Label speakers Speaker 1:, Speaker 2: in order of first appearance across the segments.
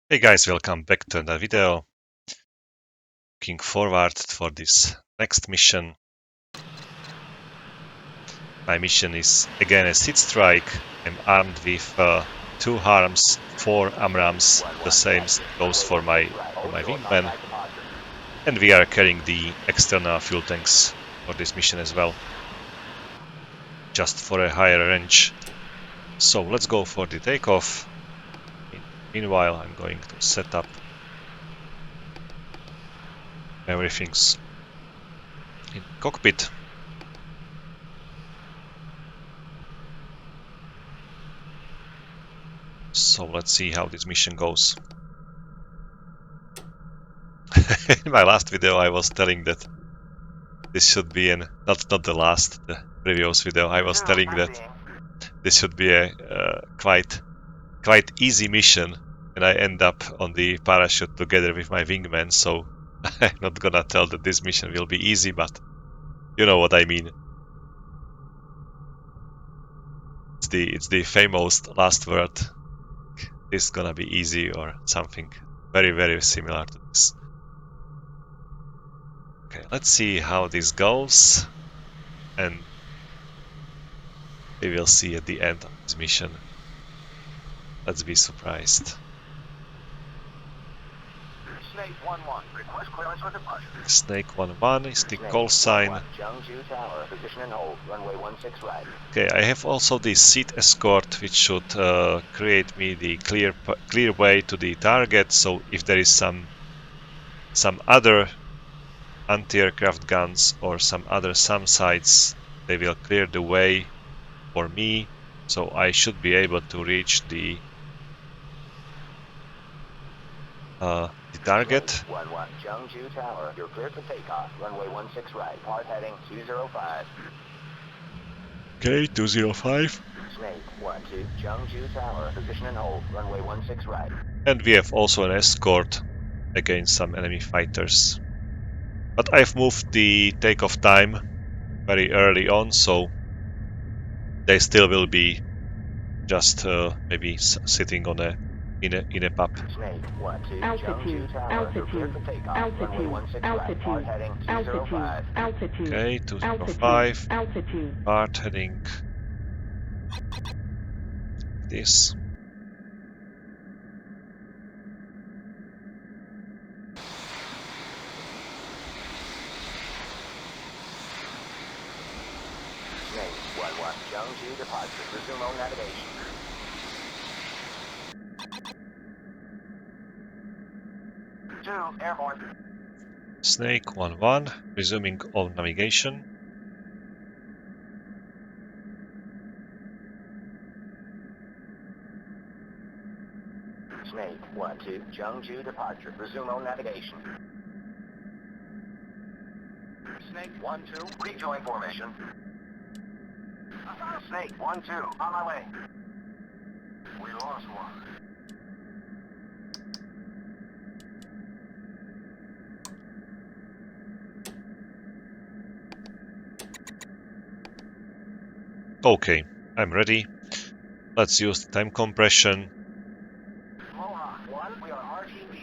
Speaker 1: Hey guys, welcome back to another video. Looking forward for this next mission. My mission is again a SEAD strike. I'm armed with 2 arms, 4 AMRAAMs. The same goes for my wingman. And we are carrying the external fuel tanks for this mission as well, just for a higher range. So let's go for the takeoff. Meanwhile, I'm going to set up everything's in the cockpit. So let's see how this mission goes. In my last video I was telling that this should be not the previous video. I was telling that this should be a quite easy mission, and I end up on the parachute together with my wingman, so I'm not gonna tell that this mission will be easy, but you know what I mean. It's the famous last word. This is gonna be easy or something very similar to this. Okay, let's see how this goes, and we will see at the end of this mission. Let's be surprised.
Speaker 2: Snake 1-1, request clearance for departure.
Speaker 1: Snake 1-1 is the call sign.
Speaker 2: Tower, position and hold, runway 16 right.
Speaker 1: Okay, I have also the SEAD escort, which should create me the clear way to the target. So if there is some other anti-aircraft guns or some other SAM sites, they will clear the way for me. So I should be able to reach the target.
Speaker 2: 1-1, Jeongju Tower, you're cleared for takeoff, runway 16 right, hard heading 205.
Speaker 1: Okay, 205.
Speaker 2: Snake 1-2, Jeongju Tower, position and hold, runway 16 right.
Speaker 1: And we have also an escort against some enemy fighters. But I've moved the takeoff time very early on, so they still will be just maybe sitting on in a pub.
Speaker 2: Snake 1-2, Jeongju Tower, you're cleared for takeoff, runway 16 right, hard heading 205.
Speaker 1: Okay, 205. Hard heading. This.
Speaker 2: Snake 1-1, Jeongju departure, resume on navigation. Airborne.
Speaker 1: Snake 1-1, resuming all navigation.
Speaker 2: Snake 1-2, Jeongju departure, resume on navigation. Snake 1-2, rejoin formation. Snake 1-2, on my way. We lost one.
Speaker 1: Okay, I'm ready. Let's use the time compression.
Speaker 2: Mohawk 1, we are RTB.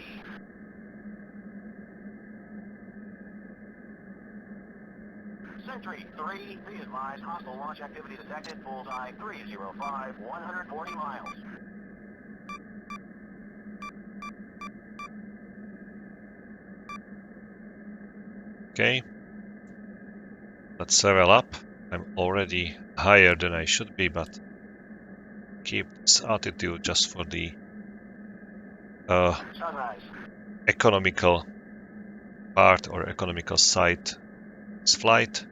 Speaker 2: Sentry 3, be advised, hostile launch activity detected, bullseye 305, 140 miles.
Speaker 1: Okay. Let's level up. I'm already higher than I should be, but keep this altitude just for the economical part or economical side. This flight.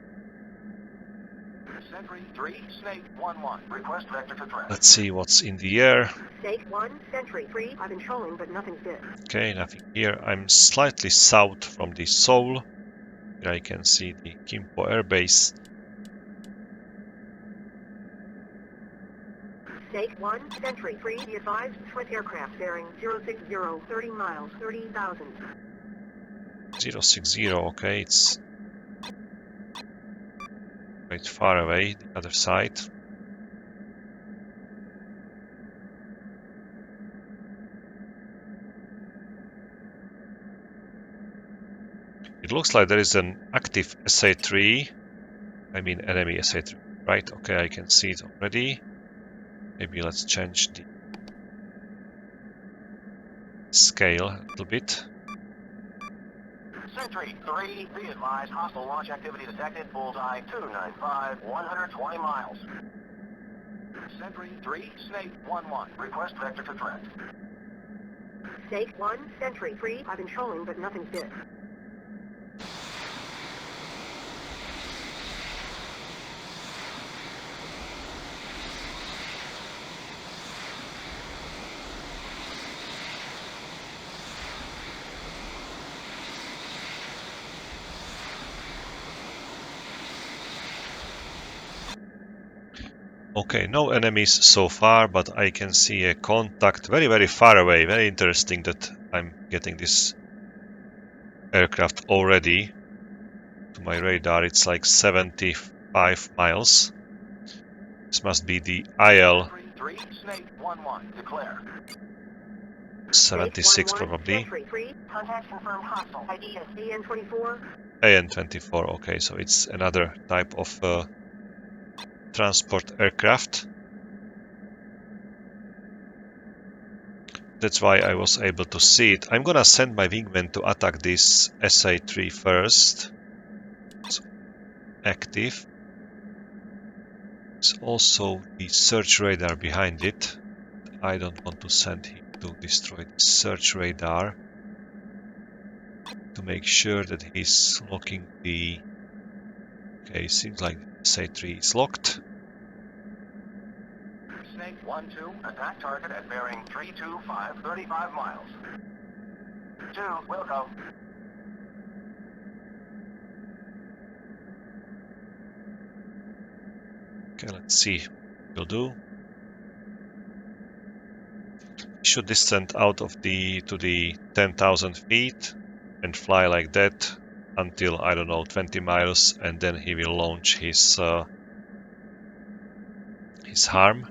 Speaker 2: Sentry 3, Snake 1-1, request vector to threat.
Speaker 1: Let's see what's in the air.
Speaker 3: Snake 1, Sentry 3, I've been trolling, but nothing's good.
Speaker 1: Okay, nothing here. I'm slightly south from the Seoul. Here I can see the Kimpo Air Base.
Speaker 3: Snake 1, Sentry 3, be advised, threat aircraft bearing 060, 30 miles, 30,000.
Speaker 1: 060, okay, it's quite far away, the other side. looks like there is an active SA-3. I mean enemy SA-3. Right, okay, I can see it already. Maybe let's change the scale a little bit.
Speaker 4: Sentry 3, be advised, hostile launch activity detected, bullseye 295, 120 miles. Sentry 3, Snake 1-1, request vector to threat.
Speaker 3: Snake 1, Sentry 3, I've been trolling, but nothing's bit.
Speaker 1: Okay, no enemies so far, but I can see a contact very, very far away. Very interesting that I'm getting this aircraft already to my radar. It's like 75 miles. This must be the IL
Speaker 4: 3, Snake 1-1, declare.
Speaker 1: 76 probably.
Speaker 3: Sentry 3, contact confirmed hostile. ID is AN-24.
Speaker 1: AN-24, okay, so it's another type of transport aircraft. That's why I was able to see it. I'm gonna send my wingman to attack this SA-3 first. It's active. There's also the search radar behind it. I don't want to send him to destroy the search radar. To make sure that he's locking the... Okay, seems like SA-3 is locked.
Speaker 4: Snake 1-2, attack target at bearing 325, 35 miles. 2, Wilco.
Speaker 1: Okay, let's see. Will do. Should descend out of the to the 10,000 feet and fly like that until, I don't know, 20 miles, and then he will launch his harm.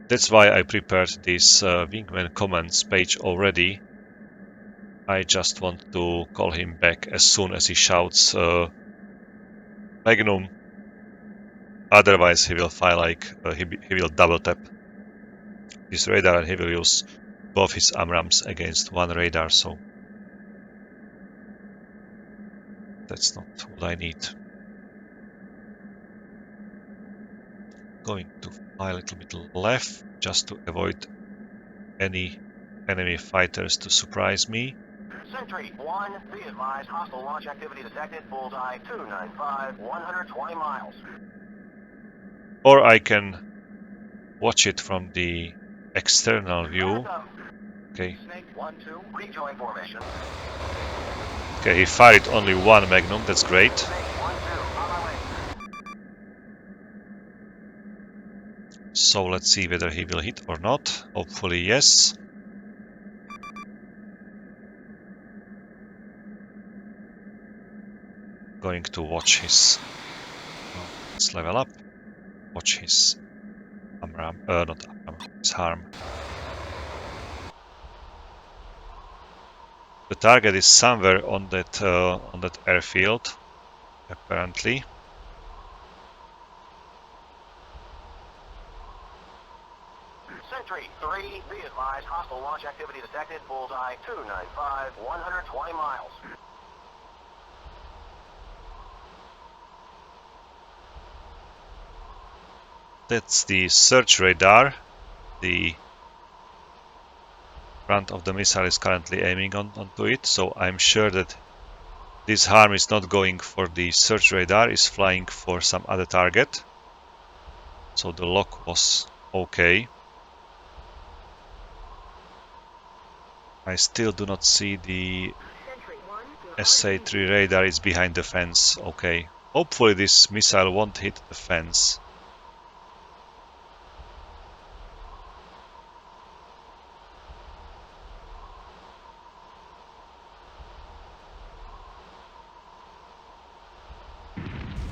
Speaker 1: That's why I prepared this wingman commands page already. I just want to call him back as soon as he shouts Magnum. Otherwise he will fly like he will double tap his radar and he will use both his AMRAAMs against one radar, so that's not what I need. Going to fly a little bit left just to avoid any enemy fighters to surprise me.
Speaker 4: Sentry 1, be advised, hostile launch activity detected, bullseye 295, 120 miles.
Speaker 1: Or I can watch it from the external view. Okay.
Speaker 4: Snake 1-2, rejoin formation.
Speaker 1: Okay, he fired only one Magnum, that's great.
Speaker 4: Snake 1-2, on my way.
Speaker 1: So let's see whether he will hit or not. Hopefully yes. Going to watch his... Oh, let's level up. Watch his AMRAAM, not AMRAAM, his harm. The target is somewhere on that airfield, apparently.
Speaker 4: Sentry 3, be advised, hostile launch activity detected, bullseye 295, 120 miles.
Speaker 1: That's the search radar. The front of the missile is currently aiming onto it, so I'm sure that this harm is not going for the search radar, is flying for some other target. So the lock was okay. I still do not see the
Speaker 3: Sentry 1, your
Speaker 1: SA-3 radar is behind the fence. Okay. Hopefully this missile won't hit the fence.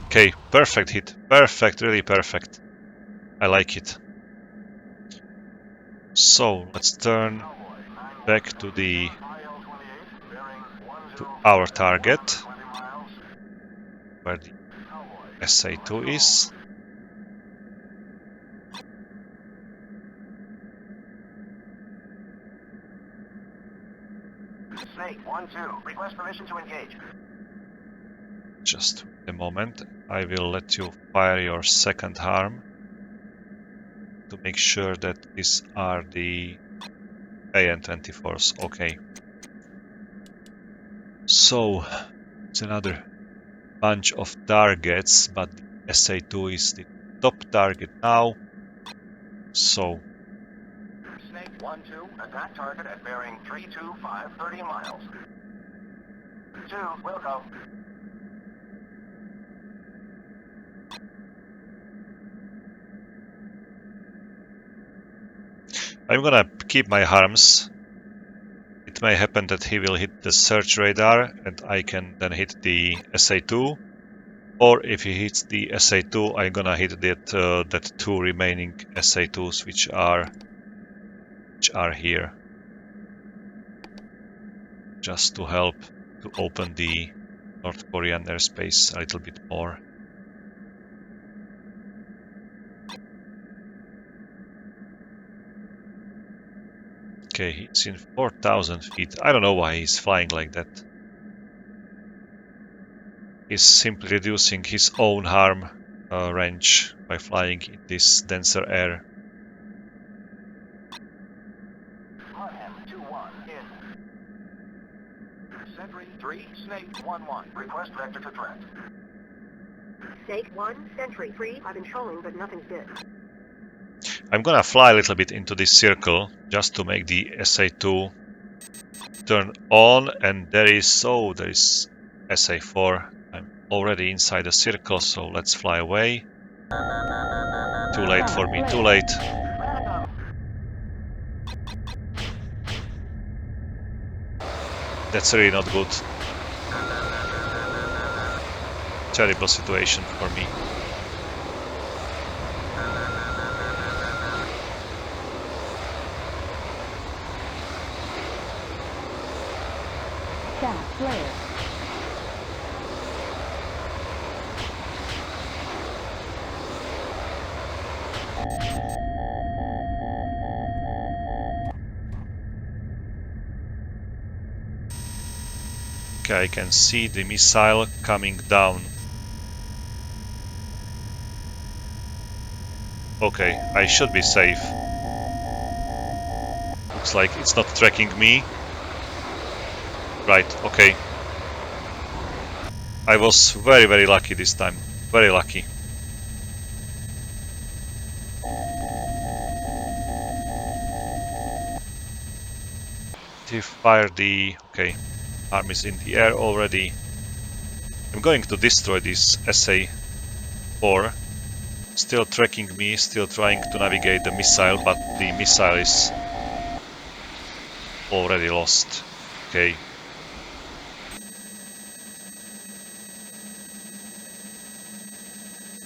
Speaker 1: Okay, perfect hit. Perfect, really perfect. I like it. So let's turn back to the to our target, where the SA-2 is.
Speaker 4: Snake 1-2, request permission to engage.
Speaker 1: Just a moment, I will let you fire your second harm to make sure that these are the AN-24s. Okay. So, it's another bunch of targets, but the SA-2 is the top target now. So,
Speaker 4: Snake 1-2, attack target at bearing 325, 30 miles. 2, will go.
Speaker 1: I'm gonna keep my harms. It may happen that he will hit the search radar and I can then hit the SA-2. Or if he hits the SA-2, I'm gonna hit that two remaining SA-2s which are here. Just to help to open the North Korean airspace a little bit more. Okay, he's in 4,000 feet. I don't know why he's flying like that. He's simply reducing his own harm range by flying in this denser air.
Speaker 4: Mudham 2-1, in. Sentry 3, Snake 1-1, request vector to threat.
Speaker 3: Snake 1, Sentry 3, I've been trolling, but nothing's bit.
Speaker 1: I'm gonna fly a little bit into this circle just to make the SA-2 turn on, and there is SA-4. I'm already inside the circle, so let's fly away. Too late for me, too late. That's really not good. Terrible situation for me.
Speaker 2: Shaft flare.
Speaker 1: Okay, I can see the missile coming down. Okay, I should be safe. Looks like it's not tracking me. Right, okay. I was very, very lucky this time. Very lucky. To fire the... okay, arm is in the air already. I'm going to destroy this SA-4. Still tracking me, still trying to navigate the missile, but the missile is already lost. Okay.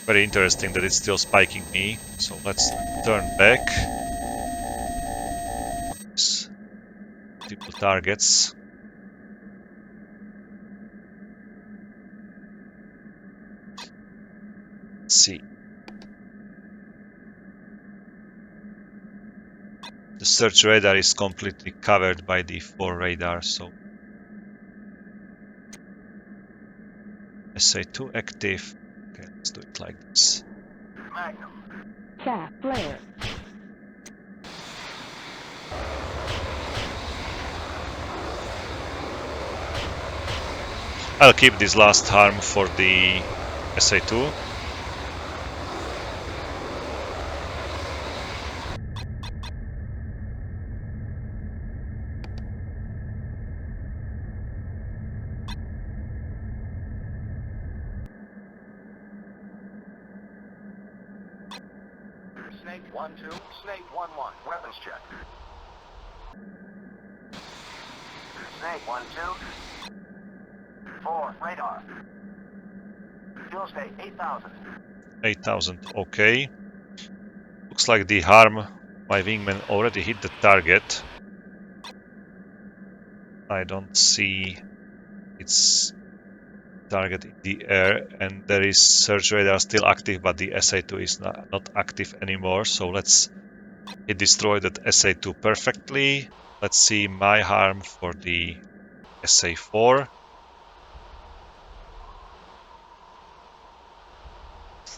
Speaker 1: Very interesting that it's still spiking me, so let's turn back. Multiple targets. Let's see. The search radar is completely covered by the 4 radar, so SA-2 active. Okay, let's do it like this.
Speaker 4: Magnum.
Speaker 2: Shaft flare.
Speaker 1: I'll keep this last harm for the SA-2.
Speaker 4: Snake 1-2, Snake 1-1, weapons check. Snake 1-2. 4, radar. Fuel state 8,000.
Speaker 1: 8,000, okay. Looks like the harm, my wingman already hit the target. I don't see its target in the air, and there is search radar still active, but the SA-2 is not active anymore. So it destroyed that SA-2 perfectly. Let's see my harm for the SA-4.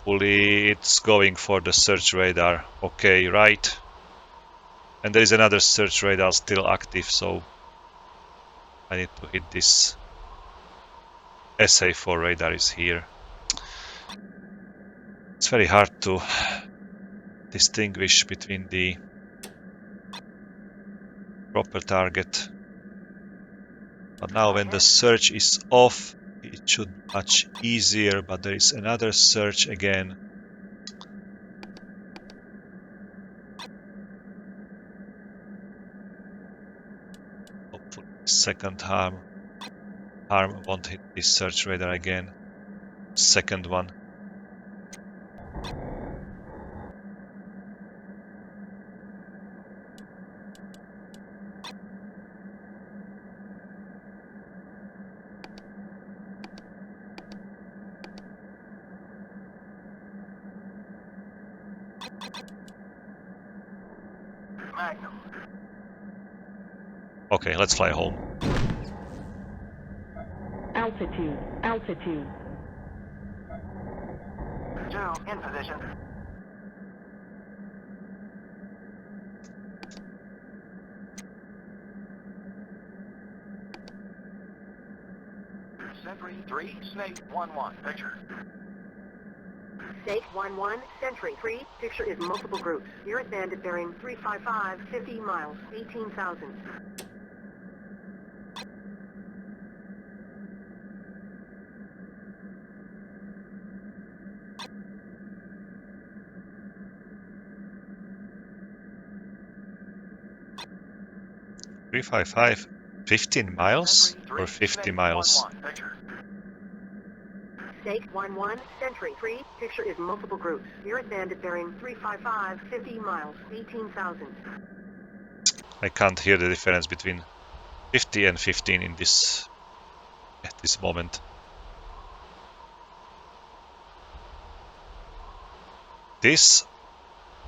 Speaker 1: Fully, it's going for the search radar. Okay, right. And there is another search radar still active, so I need to hit this. SA-4 radar is here. It's very hard to distinguish between the proper target. But now when the search is off, it should be much easier, but there is another search again. Hopefully second harm won't hit this search radar again. Second one.
Speaker 4: Magnum.
Speaker 1: Okay, let's fly home.
Speaker 2: Altitude, altitude.
Speaker 4: 2 in position. Sentry 3, Snake 1-1. Picture.
Speaker 3: Snake 1-1, Sentry 3, picture is multiple groups. Nearest bandit bearing 355, 50 miles, 18,000.
Speaker 1: Three 355, 15 miles or 50 miles?
Speaker 3: Snake 1-1, Sentry 3, picture is multiple groups. Nearest bandit bearing 355, 50 miles, 18,000.
Speaker 1: I can't hear the difference between 50 and 15 in this at this moment. This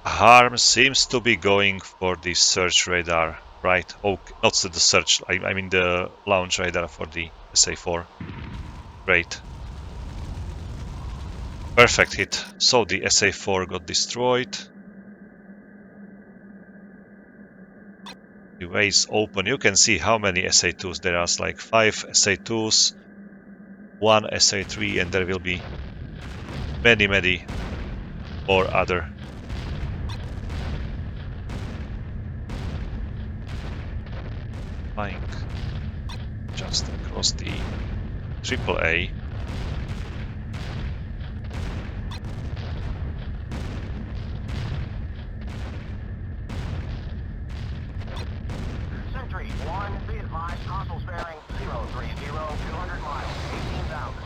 Speaker 1: harm seems to be going for the search radar, right? Oh, not the search, I mean the launch radar for the SA-4. Great. Perfect hit. So the SA-4 got destroyed. The way is open. You can see how many SA-2s there are. Like 5 SA-2s, 1 SA-3, and there will be many more other. Flying just across the AAA.
Speaker 4: Sentry 1, be advised, hostile bearing 030, 200 miles, 18,000.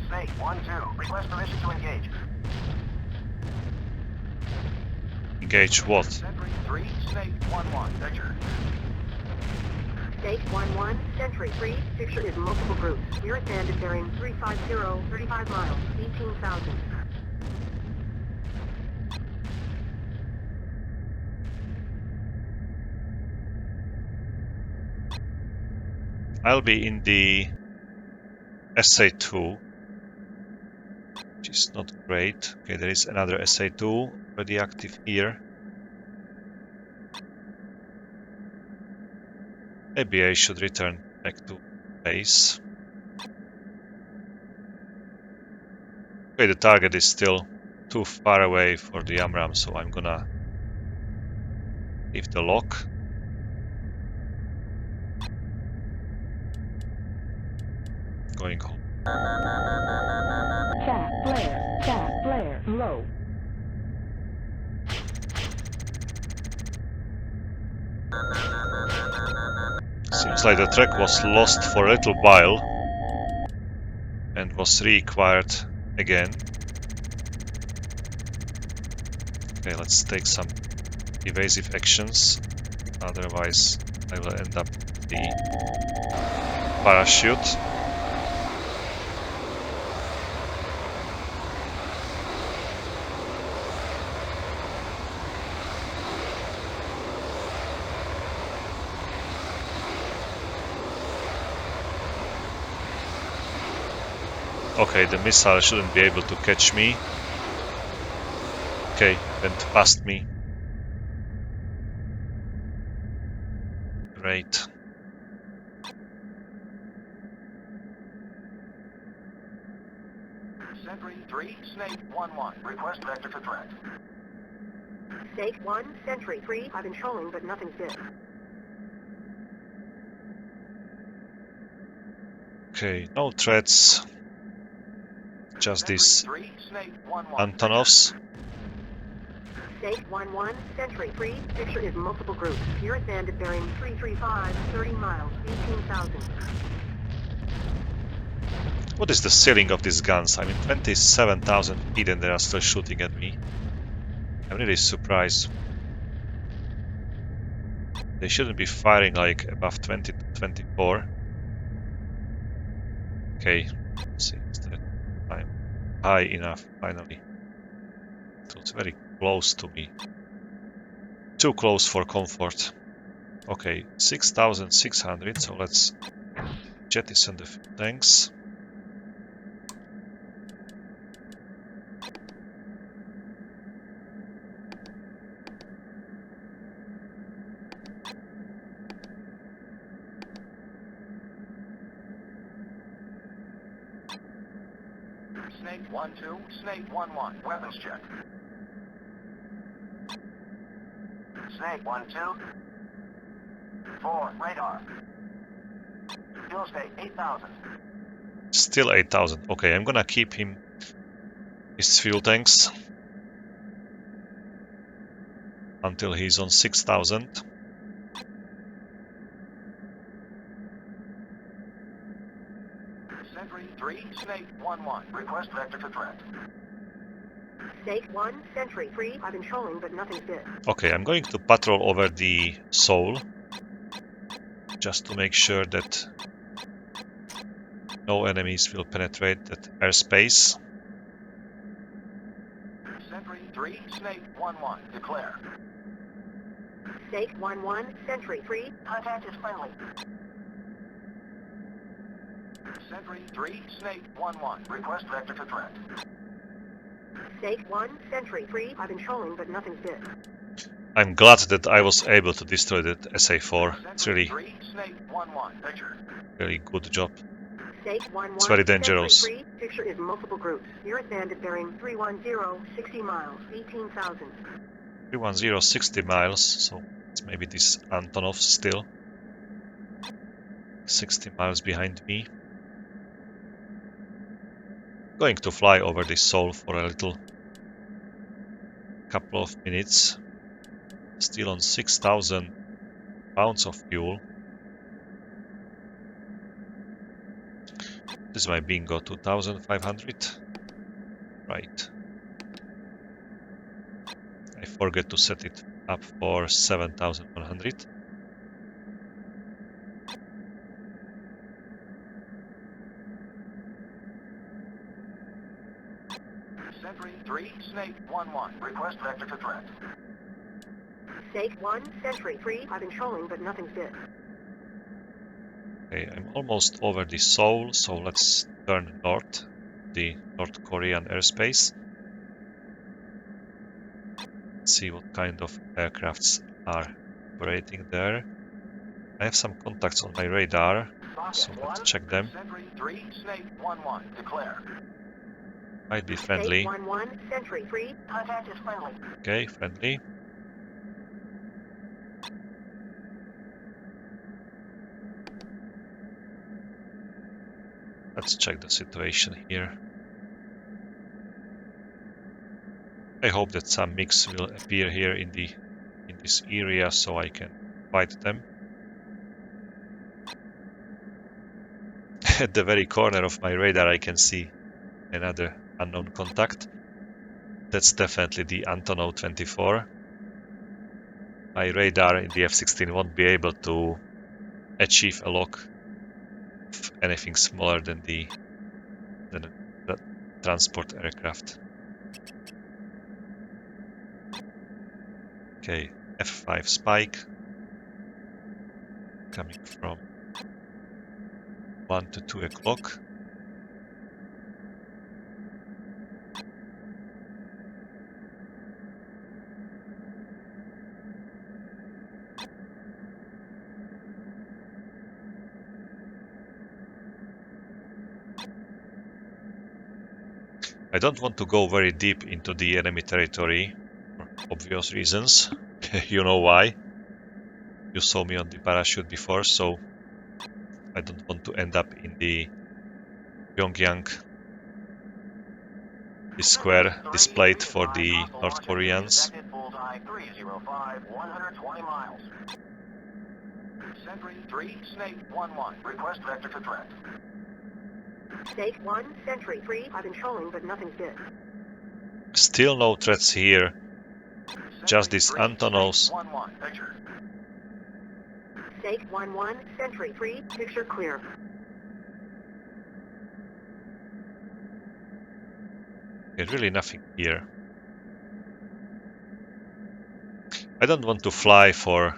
Speaker 4: Snake 1-2, request permission to engage.
Speaker 1: Engage what?
Speaker 4: Sentry 3, Snake 1-1, picture.
Speaker 3: Snake 1-1, Sentry 3, picture is multiple groups. Nearest bandit bearing 350, 35 miles, 18,000.
Speaker 1: I'll be in the SA-2, which is not great. Okay, there is another SA-2 already active here. Maybe I should return back to base. Okay, the target is still too far away for the AMRAAM, so I'm gonna leave the lock. Going home.
Speaker 2: Chat flare, low.
Speaker 1: Seems like the track was lost for a little while and was reacquired again. Okay, let's take some evasive actions. Otherwise, I will end up the parachute. Okay, the missile shouldn't be able to catch me. Okay, went past me. Great.
Speaker 4: Sentry 3, Snake 1-1. Request vector for threat.
Speaker 3: Snake 1, Sentry 3. I've been trolling, but nothing's hit.
Speaker 1: Okay, no threats. Just
Speaker 4: Sentry
Speaker 1: these
Speaker 4: 3, Snake 1-1.
Speaker 1: Antonovs.
Speaker 3: Snake 1-1, Sentry 3. Picture is multiple groups. Nearest bandit bearing 335, 30 miles, 18,000.
Speaker 1: What is the ceiling of these guns? I mean, 27,000 feet and they are still shooting at me. I'm really surprised. They shouldn't be firing like above 20 to 24. Okay, let's see, is that time high enough finally? It was very close to me. Too close for comfort. Okay, 6,600, so let's jettison the tanks.
Speaker 4: Snake 1-2, Snake 1-1. Weapons check. Snake 1-2. 4, radar. Fuel state 8,000.
Speaker 1: Still 8,000. Okay, I'm gonna keep him his fuel tanks until he's on 6,000.
Speaker 4: Sentry 3, Snake 1-1. Request vector for threat.
Speaker 3: Snake 1, Sentry 3. I've been trolling, but nothing's hit.
Speaker 1: Okay, I'm going to patrol over the Soul just to make sure that no enemies will penetrate that airspace.
Speaker 4: Sentry 3, Snake 1-1. Declare.
Speaker 3: Snake 1-1, Sentry 3. Contact is friendly.
Speaker 4: Sentry 3, Snake 1-1. Request vector for threat.
Speaker 3: Snake 1, Sentry 3. I've been trolling, but nothing's hit.
Speaker 1: I'm glad that I was able to destroy that SA-4. It's
Speaker 4: Sentry
Speaker 1: really,
Speaker 4: 3, Snake 1-1. Picture.
Speaker 1: really good job.
Speaker 3: Snake 1-1.
Speaker 1: It's very dangerous.
Speaker 3: Sentry 3. Picture is multiple groups. Nearest bandit bearing 310, 60 miles, 18,000.
Speaker 1: 310, 60 miles, so it's maybe this Antonov still. 60 miles behind me. Going to fly over this Soul for a little couple of minutes. Still on 6,000 pounds of fuel. This is my bingo, 2,500. Right. I forget to set it up for 7,100.
Speaker 4: Sentry 3, Snake 1-1. Request vector for threat.
Speaker 3: Snake 1, Sentry 3. I've been trolling, but nothing's hit.
Speaker 1: Okay, I'm almost over the Seoul, so let's turn north, the North Korean airspace. See what kind of aircrafts are operating there. I have some contacts on my radar, so let's check them.
Speaker 4: Sentry 3, Snake 1-1. Declare.
Speaker 1: Might be friendly.
Speaker 3: Snake 1-1, Sentry 3. Contact is friendly.
Speaker 1: Okay, friendly. Let's check the situation here. I hope that some MiGs will appear here in this area so I can fight them. At the very corner of my radar I can see another unknown contact. That's definitely the Antonov 24. my radar in the F-16 won't be able to achieve a lock of anything smaller than the transport aircraft. Okay, F5 spike coming from 1 to 2 o'clock. I don't want to go very deep into the enemy territory for obvious reasons. You know why. You saw me on the parachute before, so I don't want to end up in the Pyongyang square displayed for the North Koreans.
Speaker 4: Bullseye 305, 120 miles. Sentry 3, Snake 1-1. Request vector to threat.
Speaker 3: Snake 1, Sentry 3. I've been trolling, but nothing's bit.
Speaker 1: Still no threats here. Just these Antonovs.
Speaker 4: 1-1. Picture.
Speaker 3: Snake 1-1, Sentry 3. Picture clear.
Speaker 1: Okay, really nothing here. I don't want to fly for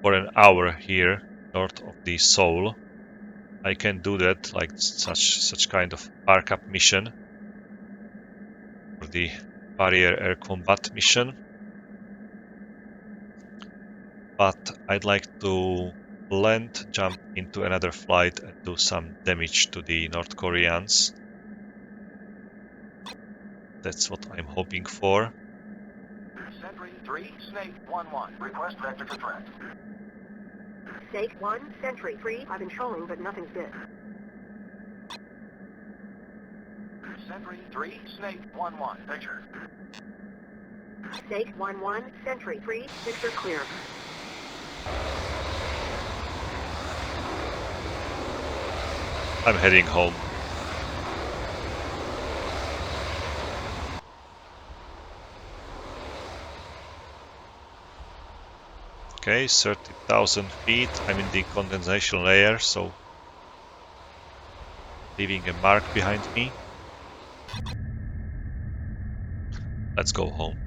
Speaker 1: an hour here north of the Seoul. I can do that, like such kind of ARCAP mission or the Barrier Air Combat mission. But I'd like to land, jump into another flight and do some damage to the North Koreans. That's what I'm hoping for.
Speaker 4: Sentry 3, Snake 1-1. Request vector to threat.
Speaker 3: Snake 1, Sentry 3. I've been trolling, but nothing's bit.
Speaker 4: Sentry 3, Snake 1-1. Picture.
Speaker 3: Snake 1-1, Sentry 3. Picture clear.
Speaker 1: I'm heading home. Okay, 30,000 feet. I'm in the condensation layer, so leaving a mark behind me. Let's go home.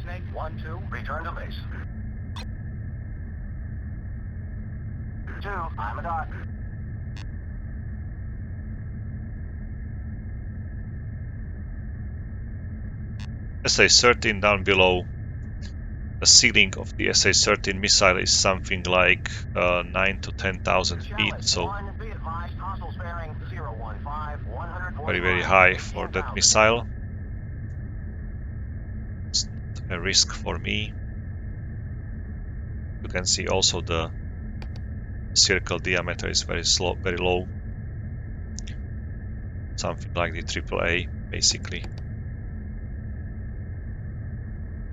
Speaker 4: Snake 1-2. Return to base. 2. I'm a dot.
Speaker 1: SA-13 down below. The ceiling of the SA-13 missile is something like 9 to 10,000 feet, so very high for that missile. It's not a risk for me. You can see also the circle diameter is very low. Something like the AAA, basically.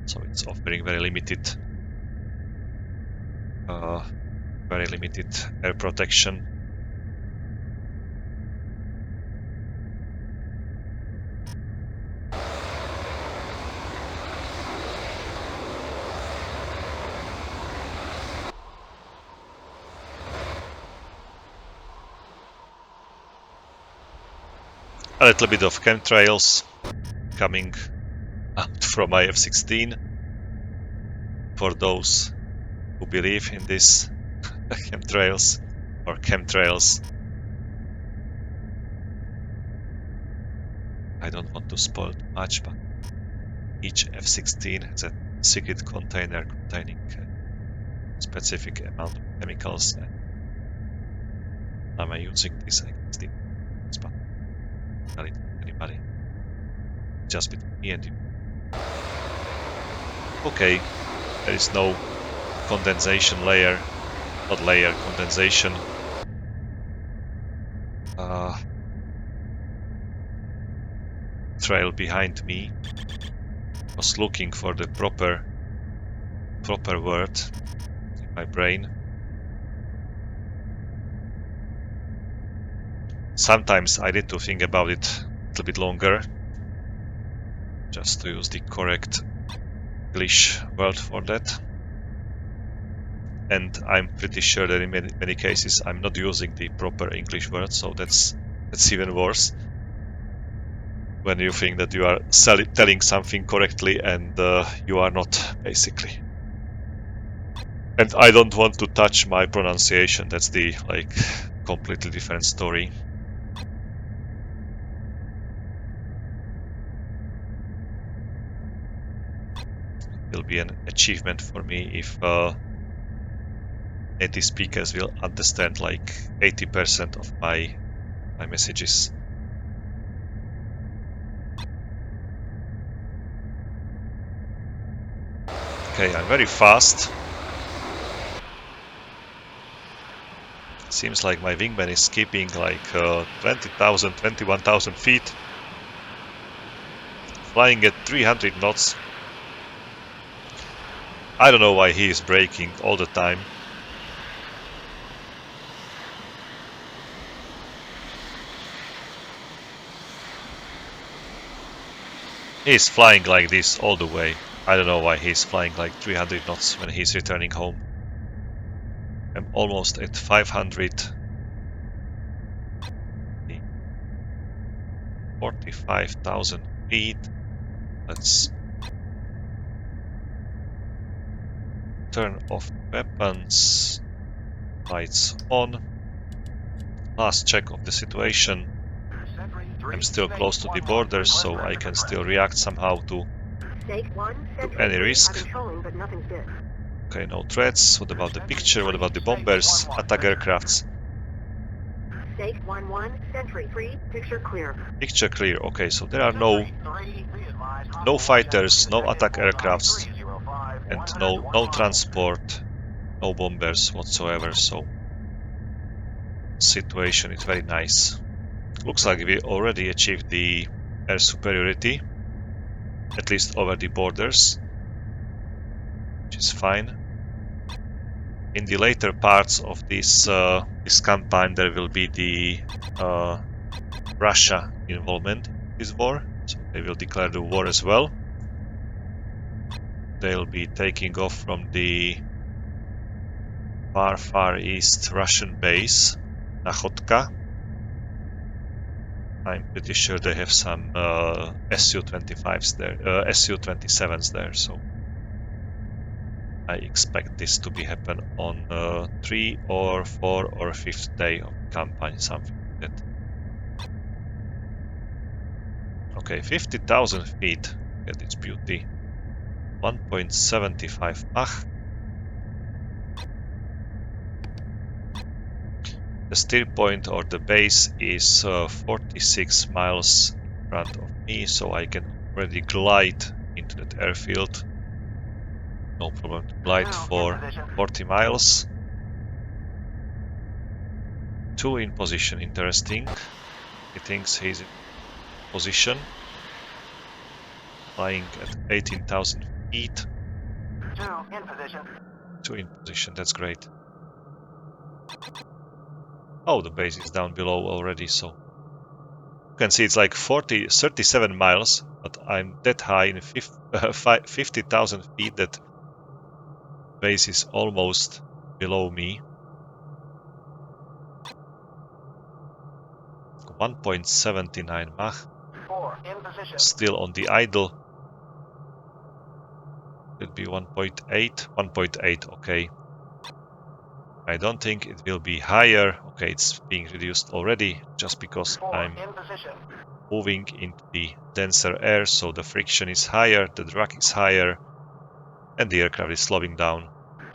Speaker 1: So it's offering very limited air protection. A little bit of chemtrails coming out from my F-16 for those who believe in this chemtrails or chemtrails. I don't want to spoil too much, but each F-16 has a secret container containing a specific amount of chemicals, and I'm using this against the but tell it to anybody. Just between me and you. Okay, there is no condensation layer, not layer, condensation. Trail behind me. Was looking for the proper word in my brain. Sometimes I need to think about it little bit longer, just to use the correct English word for that. And I'm pretty sure that in many cases I'm not using the proper English word, so that's even worse. When you think that you are telling something correctly and you are not, basically. And I don't want to touch my pronunciation. That's the completely different story. It will be an achievement for me if native speakers will understand like 80% of my messages. Okay, I'm very fast. Seems like my wingman is keeping like 20,000, 21,000 feet. Flying at 300 knots. I don't know why he is braking all the time. He's flying like this all the way. I don't know why he's flying like 300 knots when he's returning home. I'm almost at 500. 45,000 feet. Let's turn off weapons. Lights on. Last check of the situation. I'm still close to the borders, so I can still react somehow to any risk. Okay, no threats. What about the picture? What about the bombers? Attack aircrafts.
Speaker 3: Picture clear.
Speaker 1: Picture clear. Okay, so there are no fighters, no attack aircrafts, and no transport, no bombers whatsoever. So situation is very nice. Looks like we already achieved the air superiority, at least over the borders, which is fine. In the later parts of this campaign, there will be the Russia involvement in this war, so they will declare the war as well. They'll be taking off from the far east Russian base, Nakhotka. I'm pretty sure they have some Su-25s there, Su-27s there, so I expect this to be happen on 3 or 4 or 5th day of the campaign, something like that. Okay, 50,000 feet. Look at this beauty. 1.75 Mach. The steer point or the base is 46 miles in front of me, so I can already glide into that airfield. No problem to glide for 40 miles. 2 in position, interesting. He thinks he's in position. Flying at 18,000 feet.
Speaker 4: 2 in position.
Speaker 1: 2 in position, that's great. Oh, the base is down below already, so you can see it's like 37 miles, but I'm that high in 50,000 feet that base is almost below me. 1.79 Mach.
Speaker 4: 4 in position.
Speaker 1: Still on the idle. Could be 1.8. 1.8, okay. I don't think it will be higher. Okay, it's being reduced already just because I'm moving into the denser air, so the friction is higher, the drag is higher, and the aircraft is slowing down.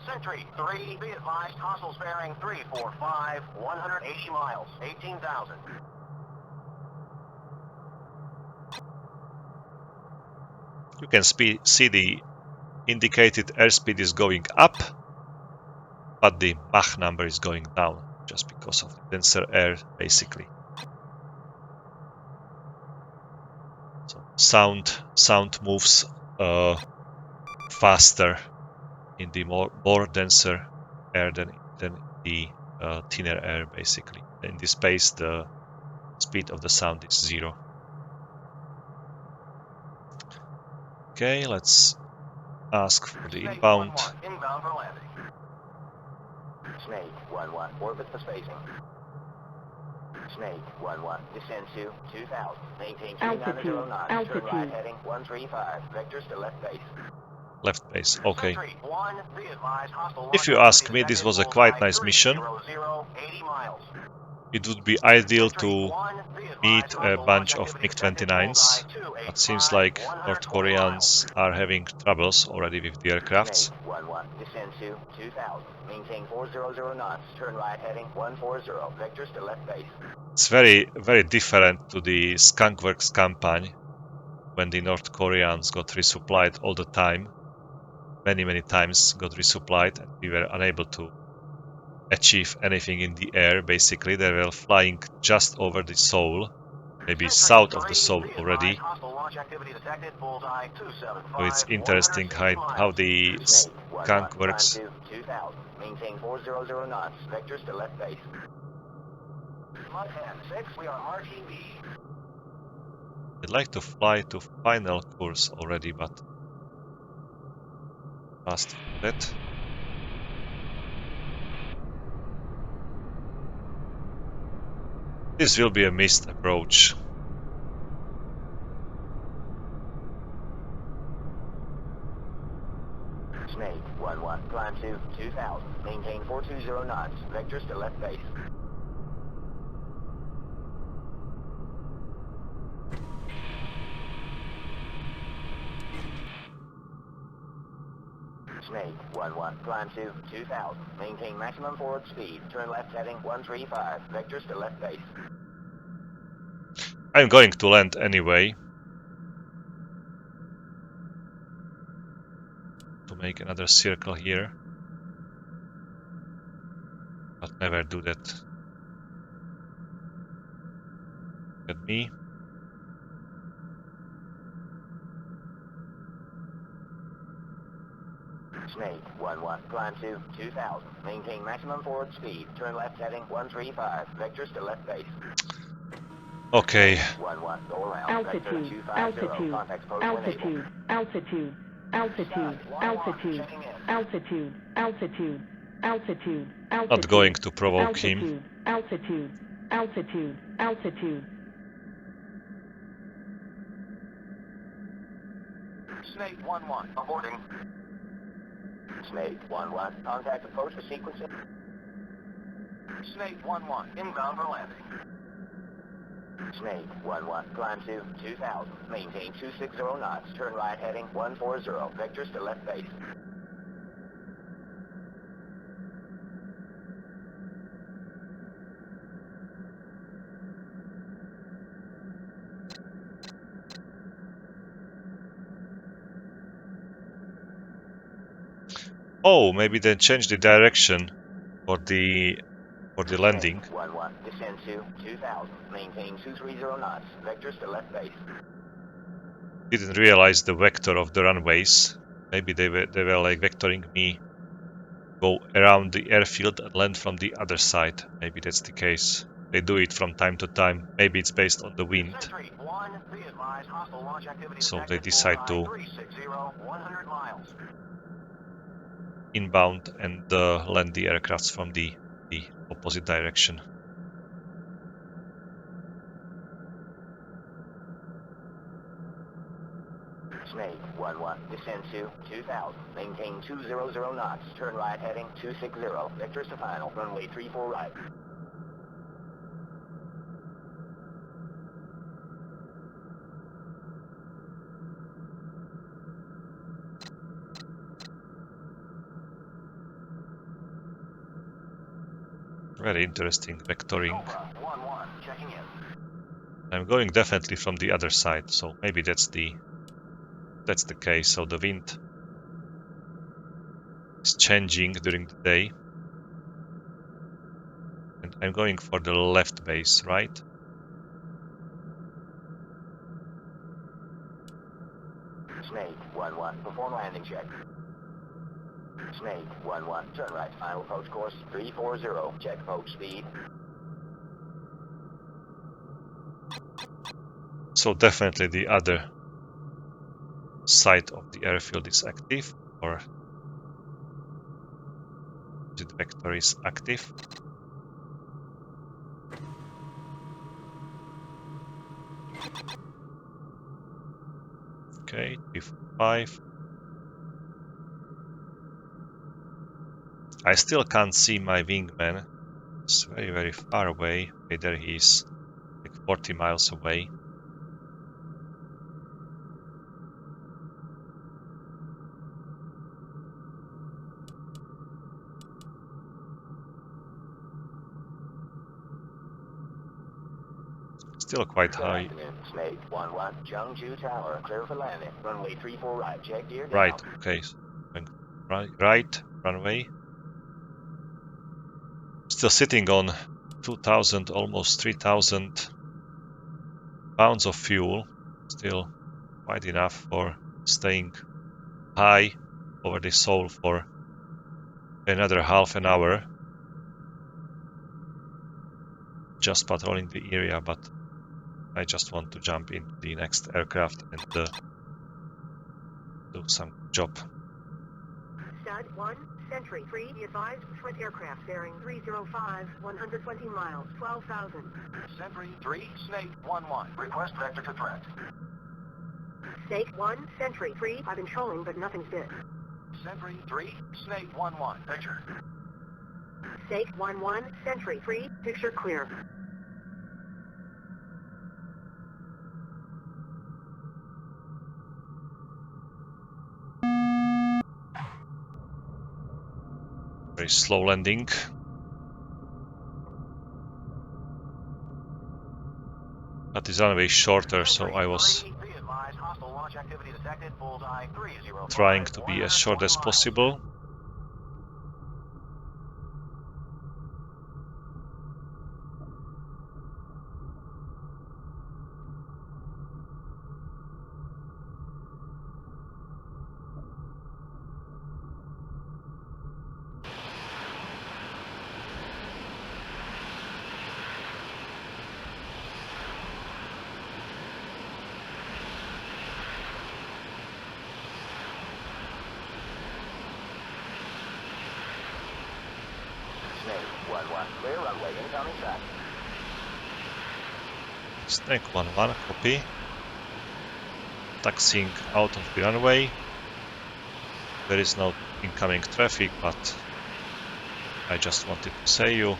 Speaker 4: Sentry 3, be advised, hostiles bearing 345, 180 miles, 18,000.
Speaker 1: You can see the indicated airspeed is going up, but the Mach number is going down just because of the denser air, basically. So sound moves faster in the more denser air than the thinner air, basically. In this case, the speed of the sound is 0. Okay, let's ask for the
Speaker 4: Snake
Speaker 1: inbound.
Speaker 4: 1-1, inbound for landing. Snake 1-1, orbit the spacing. Snake 1-1, descend to 2000, maintain 390 knots, turn right heading 135, vectors to left base.
Speaker 1: Left base, okay.
Speaker 4: Sentry 1, be advised, hostile
Speaker 1: If
Speaker 4: launch
Speaker 1: you
Speaker 4: activity
Speaker 1: ask me, this
Speaker 4: detected,
Speaker 1: was a
Speaker 4: bullseye
Speaker 1: quite nice mission.
Speaker 4: 300, 80 miles.
Speaker 1: It would be ideal
Speaker 4: Sentry
Speaker 1: to
Speaker 4: 1, be advised,
Speaker 1: meet a
Speaker 4: hostile launch
Speaker 1: bunch of
Speaker 4: activity detected, bullseye
Speaker 1: MiG-29s, but seems
Speaker 4: 285,
Speaker 1: like North
Speaker 4: 120
Speaker 1: Koreans
Speaker 4: miles.
Speaker 1: are having troubles already with the aircrafts.
Speaker 4: Snake 1-1, descend to 2000, maintain 400 knots, turn right heading 140, vectors to left base.
Speaker 1: It's very, very different to the Skunkworks campaign, when the North Koreans got resupplied all the time. Many times got resupplied, and we were unable to achieve anything in the air. Basically, they were flying just over the Seoul, maybe south of the Seoul already. So it's interesting how the skunk works.
Speaker 4: Maintain 400 knots, vectors to left base. Mud 6, we are marking B.
Speaker 1: I'd like to fly to final course already, but fast for that. This will be a missed approach.
Speaker 4: Snake 1-1, climb to 2000, maintain 420 knots, vectors to left base. Snake 1-1, climb to 2000, maintain maximum forward speed, turn left heading 135, vectors to left base.
Speaker 1: I'm going to land anyway. To make another circle here. But never do that. Look at me.
Speaker 4: Snake 1-1, climb to 2000, maintain maximum forward speed, turn left heading 135, vectors to left base.
Speaker 1: Okay.
Speaker 4: 1-1, go around,
Speaker 2: Altitude, altitude, altitude, altitude, altitude, altitude, altitude, altitude, altitude, altitude.
Speaker 1: Not going to provoke him.
Speaker 2: Altitude, altitude, altitude.
Speaker 4: Snake 1-1, aborting. Snake 1-1, contact approach for sequencing. Snake 1-1, inbound for landing. Snake 1-1, climb to 2000, maintain 260 knots, turn right heading 140, vectors to left base.
Speaker 1: Oh, maybe they changed the direction for the landing.
Speaker 4: 1-1, descend to 2000, maintain 230 knots, vectors to left base.
Speaker 1: Didn't realize the vector of the runways. Maybe they were like vectoring me go around the airfield and land from the other side. Maybe that's the case. They do it from time to time. Maybe it's based on the wind. So they decide to inbound and land the aircrafts from the opposite direction.
Speaker 4: Snake 1-1, descend to 2000, maintain 200 knots, turn right heading 260, vectors to final, runway 34 right.
Speaker 1: Very interesting vectoring.
Speaker 4: 1-1, checking in.
Speaker 1: I'm going definitely from the other side, so maybe that's the case. So the wind is changing during the day. And I'm going for the left base, right?
Speaker 4: Snake 1-1, perform landing check. Snake 1-1, turn right, final approach course 340, check approach speed.
Speaker 1: So definitely the other side of the airfield is active, or the vector is active. Okay, 345. I still can't see my wingman. It's very, very far away. Okay, there he is, like 40 miles away. Still quite high.
Speaker 4: Snake 1-1, Chengdu Tower, clear for landing. Runway 34 right, check gear down.
Speaker 1: Right, okay. Right, runway. Still sitting on 2,000, almost 3,000 pounds of fuel. Still quite enough for staying high over the Seoul for another half an hour. Just patrolling the area, but I just want to jump into the next aircraft and do some job.
Speaker 3: SEAD 1, Sentry 3, be advised, threat aircraft bearing 305, 120 miles, 12,000.
Speaker 4: Sentry 3, Snake 1-1, request vector to threat.
Speaker 3: Snake 1, Sentry 3, I've been trolling but nothing's bit.
Speaker 4: Sentry 3, Snake 1-1, picture.
Speaker 3: Snake 1-1, Sentry 3, picture clear.
Speaker 1: Very slow landing. But the runway is shorter, so I was trying to be as short as possible.
Speaker 4: Snake 1-1, clear runway, incoming track.
Speaker 1: Snake 1-1, copy. Taxiing out of the runway. There is no incoming traffic, but I just wanted to say you.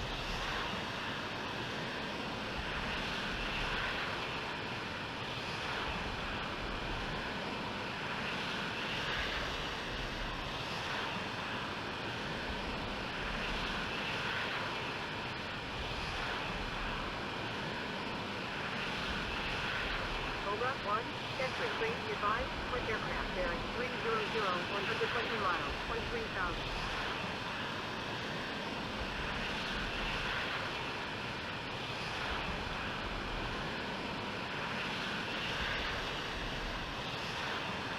Speaker 3: Cobra 1, Sentry 3, be advised, threat aircraft bearing 300, 120 miles, 23,000.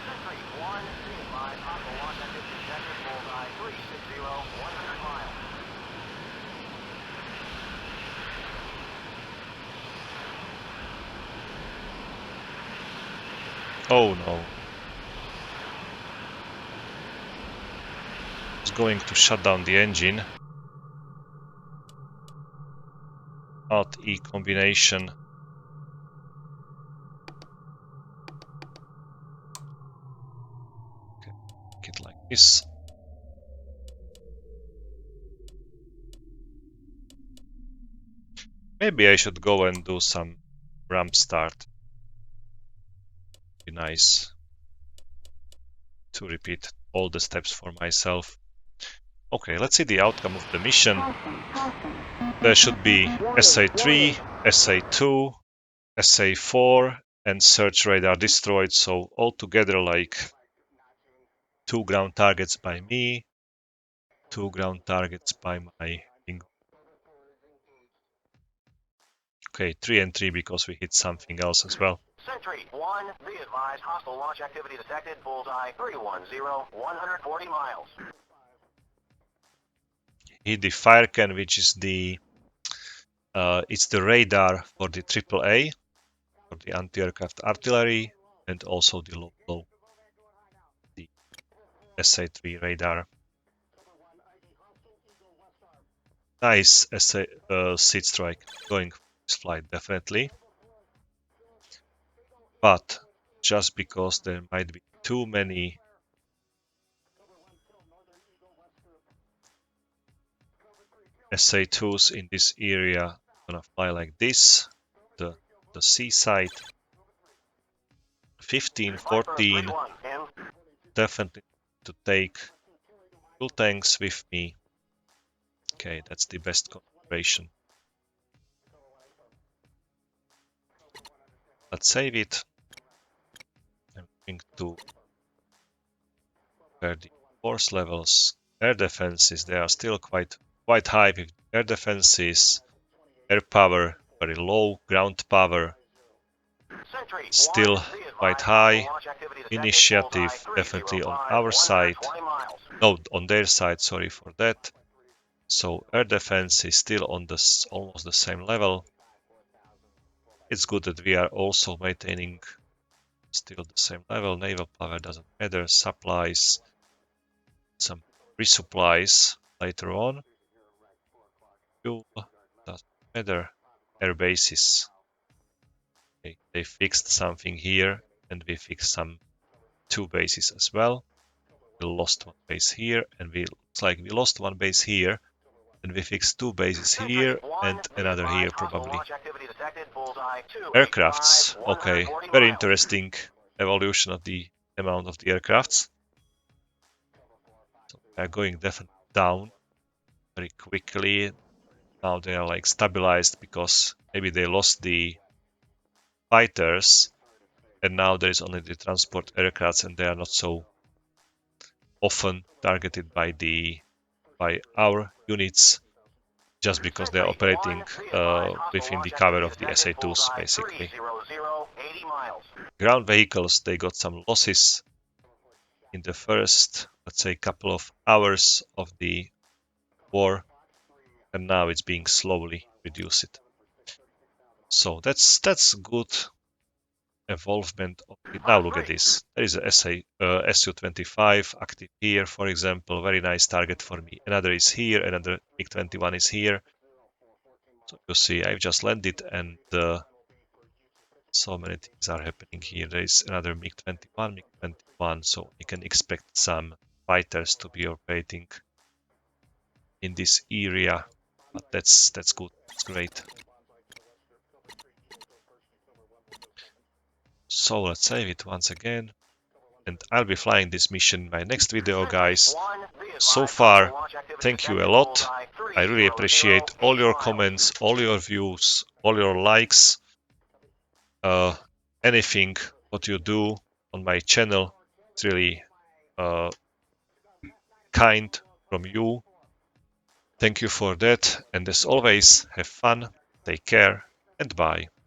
Speaker 4: Sentry 1, be advised, hostile launch activity detected, bullseye 360, 100 miles.
Speaker 1: Oh no. It's going to shut down the engine. Alt-E combination. Okay, make it like this. Maybe I should go and do some ramp start. Be nice to repeat all the steps for myself. Okay, let's see the outcome of the mission. There should be SA-3, SA-2, SA-4, and search radar destroyed, so altogether like 2 ground targets by me, 2 ground targets by my wing. Okay, 3 and 3 because we hit something else as well.
Speaker 4: Sentry 1, be advised, hostile launch activity detected, bullseye 310, 140 miles.
Speaker 1: Hit the Falcon, which is the it's the radar for the AAA, for the anti-aircraft artillery, and also the low blow. SA-3 radar. Nice SEAD strike going for this flight, definitely. But just because there might be too many SA-2s in this area, I'm gonna fly like this, the seaside. 15, 14, definitely to take 2 tanks with me. Okay, that's the best configuration. Let's save it. I'm going to compare the force levels. Air defenses, they are still quite high with air defenses. Air power, very low. Ground power, still quite high. Initiative, definitely on our side. No, on their side, sorry for that. So air defense is still on almost the same level. It's good that we are also maintaining still the same level. Naval power doesn't matter. Supplies, some resupplies later on. Fuel doesn't matter. Air bases. Okay, they fixed something here, and we fixed some 2 bases as well. We lost 1 base here, and looks like we lost 1 base here, and we fixed 2 bases here and another here probably. Aircrafts, okay, very interesting evolution of the amount of the aircrafts. So they are going definitely down very quickly. Now they are like stabilized because maybe they lost the fighters, and now there is only the transport aircrafts, and they are not so often targeted by our units, just because they are operating within the cover of the SA-2s, basically. Ground vehicles, they got some losses in the first, let's say, couple of hours of the war, and now it's being slowly reduced. So that's good evolvement of it. Now look at this. There is a Su-25 active here, for example. Very nice target for me. Another is here, another MiG-21 is here. So you see, I've just landed, and so many things are happening here. There is another MiG-21, so you can expect some fighters to be operating in this area. But that's good. That's great. So let's save it once again, and I'll be flying this mission in my next video, guys. So far, thank you a lot. I really appreciate all your comments, all your views, all your likes, anything what you do on my channel. It's really kind from you. Thank you for that, and as always, have fun, take care, and bye.